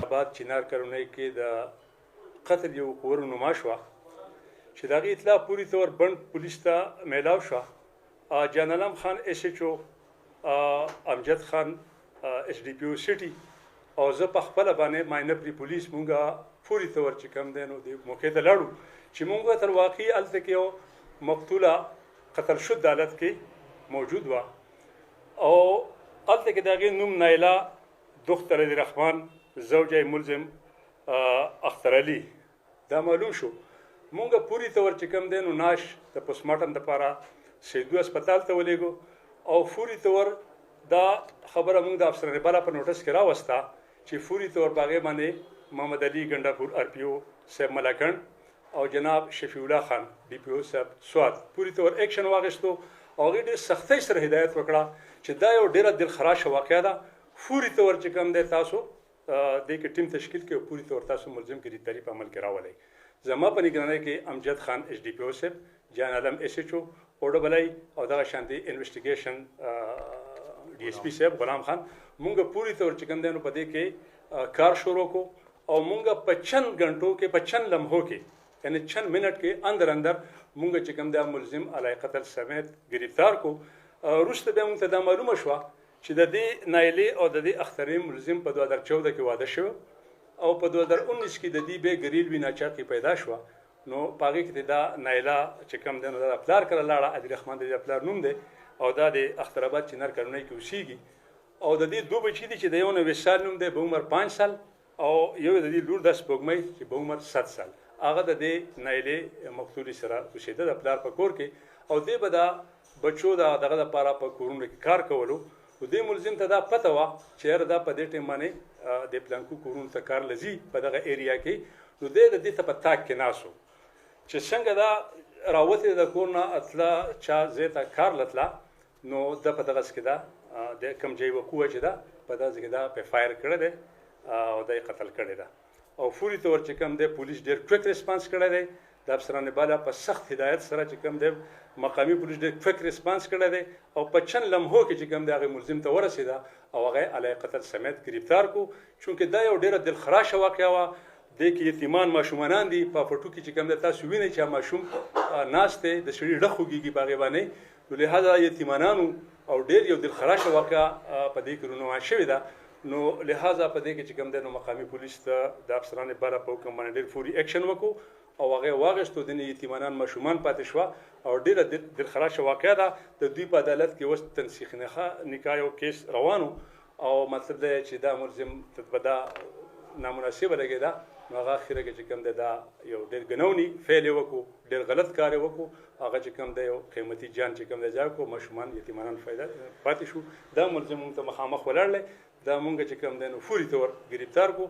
آباد چنار کرونی کې د قتل یو ورنما شوه چې د هغې اطلاع پوري طور بند پولیس ته میلاو شوه. جان علم خان ایس ایچ او، امجد خان ایس ډي پي او سټي او زه په خپله باندې ماینپري پولیس مونږه پوري طور چې کوم دی نو د موقع ته لاړو چې مونږ تر واقعي هلته کې یو مقتوله قتل شد حالت کې موجود وه او هلته کې د هغې نوم نایله دختر علی رحمان زوجه ملزم اختر علي دا معلوم شو. مونږ پوری طور چې کوم دی نو ناش د پوسټمارټم دپاره سیدو هسپتال ته ولېږو او فوري طور دا خبره مونږ د افسران بالا په نوټس کې راوسته چې فوري طور په هغې باندې محمد علي ګنډاپور آر پي او صاحب ملاکنډ او جناب شفیع الله خان ډي پي او صاحب سوات پوری طور ایکشن واخیستو او هغې ډېر سختۍ سره هدایت وکړه چې دا یو ډېره دلخراشه واقعه ده. فوري طور چې کوم دی تاسو دې کې ټیم تشکیل کړئ او پوری طور تاسو ملزم ګرفتاري په عمل کې راولئ. زما په نگرانۍ کې امجد خان ایس ډي پي او صاحب، جان علم ایس ایچ او، او ډبل ای او دغه شانتي انویسټیګیشن ډي ایس پي صاحب غلام خان مونږ پوری طور چې کوم دی نو په دې کې کار شروع کو او مونږ په چند غنټو کې په چند لمحو کې یعنی چند منټ کې اندر مونږ چې کوم دی ملزم علی قتل سمیت گرفتار کو. وروسته بیا مونږ ته دا معلومه شوه چې د دې نایلې او د دې اخترې ملزم په 2014 کې واده شو او په 2019 کې د دې به ګریل وی ناچاقي پیدا شوه نو په هغې کې دا نایله چې کوم دی نو دا پلار کره لاړه علی رحمان د پلار نوم دی او دا د اخترآباد چنار کرونی کې اوسیږي او د دې دوه بچي دي چې د یو 90 سال نوم دی به عمر 5 سال او یو د دې لور 10 سپوږمۍ چې به عمر 7 سال هغه د دې نایلې مقتولې سره اوسېده د پلار په کور کې او دې به دا بچو دغه دپاره په کورونو کې کار کولو او دې ملزم ته دا پته وه چې یاره دا په دې ټیم باندې د پلانکو کورونو ته کار لځي په دغه ایریا کې نو دی د دې ته په تاک کې ناست و چې څنګه دا راوتې د کور نه اتله چا ځای ته کار لتله نو ده په دغسې کې دا د کوم ځای وقوع چې ده په دغسې کې دا په فایر کړی دی او دا یې قتل کړی ده او فوري طور چې کوم دی پولیس ډېر کویک ریسپانس کړی دی د افسران بالا په سخت هدایت سره چې کوم دی مقامی پولیس ډېر کویک ریسپانس کړی دی او په چند لمحو کې چې کوم دی هغې ملزم ته ورسېده او هغه علی قتل سمیت گرفتار کو چونکې دا یو ډېره دلخراشه واقعه وه. دې کې یتیمان ماشومانان دي په پټو کې چې کوم دی تاسو وینئ چې ماشوم ناست دی د سړي ډخ خوږېږي په هغې باندې نو لهذا یتیمانانو او ډېر یو دلخراشه واقعه په دې کې رونما شوې ده نو لهذا په دې کې چې کوم دی نو مقامی پولیس ته د افسران بالا په حکم باندې ډېر فوري ایکشن وکړو او هغې واخیستو ځینې یتیمانان ماشومان پاتې شوه او ډېره دلخراشه واقعه ده. د دوی په عدالت کې اوس تنسیخ نکاح یو کیس روانو او مطلب دی چې دا ملزم به دا نامناسبه لګېده نو هغه اخره کې چې کوم دی دا یو ډېر ګنوني فعل یې وکړو ډېر غلط کار یې وکړو هغه چې کوم دی یو قیمتي جان چې کوم دی ځای کړو ماشومان یتیمانان فایده پاتې شو. دا ملزم مونږ ته مخامخ ولاړلی دا مونږ چې کوم دی نو فوري طور گرفتار کو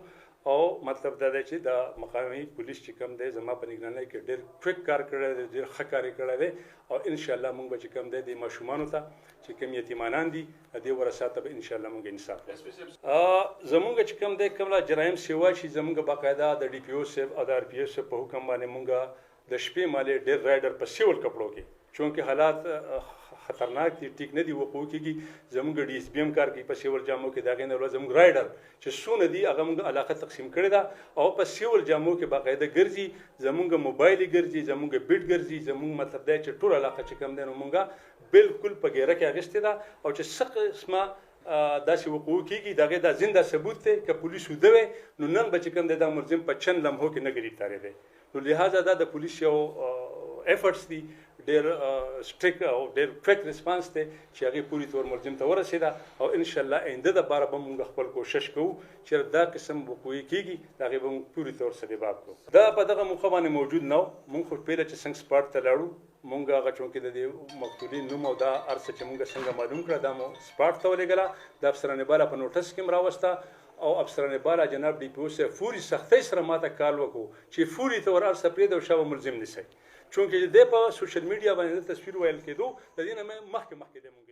او مطلب دا دی چې د مقامی پولیس چې کوم دی زما په نگرانۍ کې ډېر کویک کار کړی دی ډېر ښه کار یې کړی دی او انشاءالله مونږ به چې کوم دی د ماشومانو ته چې کوم یتیمانان دي د دې ورثه ته به انشاءالله مونږ انصاف کوو. زمونږ چې کوم دی کومه جرایم سیوا چې زمونږ باقاعده د ډي پي او صاحب او د آر پي او صاحب په حکم باندې مونږ د شپې مالې ډېر رایډر په سیول کپړو کې چونکې حالات خطرناک دي ټیک نه دي وقوع کېږي زموږ ډي ایس پي هم کار کوي په سیول جامو کې د هغې نه علاوه زموږ رایډر چې څونه دي هغه موږ علاقه تقسیم کړې ده او په سیول جامو کې باقاعده ګرځي زموږ موبایل ګرځي زموږ بیټ ګرځي زموږ مطلب دی چې ټول علاقه چې کوم دی نو موږ بالکل په ګیره کې اخیستې ده او چې څه قسمه داسې وقوع کېږي د هغې دا زنده ثبوت دی که پولیس وده وی نو نن به چې کوم دی دا ملزم په چند لمحو کې نه ګرفتارېدی نو لهذا دا د پولیس یو ایفرټس دي ډېر سټریک او ډېر کویک ریسپانس دی چې هغې پوري طور ملزم ته ورسېده او انشاءالله آینده دپاره به موږ خپل کوشش کوو چې دا قسم وقوعې کېږي د هغې به موږ پوري طور سدباب کړو. دا په دغه موقع باندې موجود نه و موږ خو پهله چې څنګه سپاټ ته لاړو مونږ هغه چونکې د دې مقتولین نوم او دا هر څه چې مونږ څنګه معلوم کړه دا مو سپاټ ته ولېږله د افسران بالا په نوټس کې م راوسته او افسران بالا جناب ډي پي او صاحب فوري سختۍ سره ماته کال وکړو چې فوري طور هر څه پرېږده او شابه ملزم نیسئ چونکې د دې په سوشل میډیا باندې تصویر ویل کېدو د دې نه مخکې دی مونږ